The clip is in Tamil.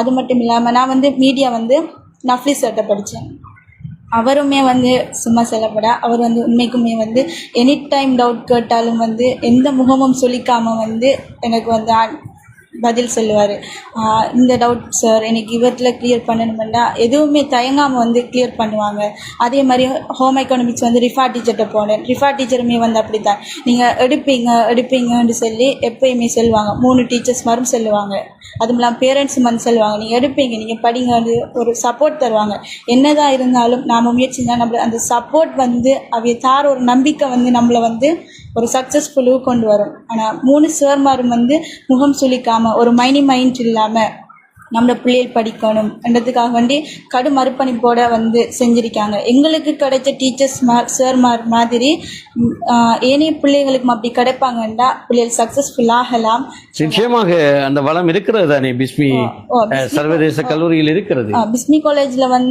அது மட்டும் இல்லாமல் நான் வந்து மீடியா வந்து நஃப்லி சார்ட்ட படித்தேன். அவருமே வந்து சும்மா சொல்லப்பட அவர் வந்து உண்மைக்குமே வந்து எனி டைம் டவுட் கேட்டாலும் வந்து எந்த முகமும் சொல்லிக்காமல் வந்து எனக்கு வந்து பதில் சொல்லுவார். இந்த டவுட் சார் எனக்கு இவற்றில் கிளியர் பண்ணணுமெண்டா எதுவுமே தயங்காமல் வந்து கிளியர் பண்ணுவாங்க. அதே மாதிரி ஹோம் எக்கனாமிக்ஸ் வந்து ரிஃபா டீச்சர்கிட்ட போனேன். ரிஃபா டீச்சருமே வந்து அப்படி தான் நீங்கள் எடுப்பீங்கன்னு சொல்லி எப்பயுமே சொல்லுவாங்க. 3 டீச்சர்ஸ் மாதிரி சொல்லுவாங்க. அதுவும் இல்லாமல் பேரண்ட்ஸும் வந்து சொல்லுவாங்க நீங்கள் எடுப்பீங்க, நீங்கள் படிங்க, ஒரு சப்போர்ட் தருவாங்க. என்னதான் இருந்தாலும் நாம் முயற்சி தான் நம்மள அந்த சப்போர்ட் வந்து அவைய தார ஒரு நம்பிக்கை வந்து நம்மளை வந்து ஒரு சக்ஸஸ்ஃபுல்லாக கொண்டு வரும். ஆனால் 3 சார்மாரும் வந்து முகம் சுளிக்காமல் ஒரு மைண்ட் இல்லாமல் நம்மளோட பிள்ளைகள் படிக்கணும் என்றதுக்காக வேண்டி கடும் அர்ப்பணிப்போட வந்து செஞ்சுருக்காங்க. எங்களுக்கு கிடைச்ச டீச்சர்ஸ் சார்மார் மாதிரி ஏனைய பிள்ளைகளுக்கும் அப்படி கிடைப்பாங்கன்றா பிள்ளைகள் சக்ஸஸ்ஃபுல்லாகலாம். நிச்சயமாக அந்த வளம் இருக்கிறது தானே பிஸ்மி சர்வதேச கல்லூரியில் இருக்கிறது. பிஸ்மி காலேஜில் வந்து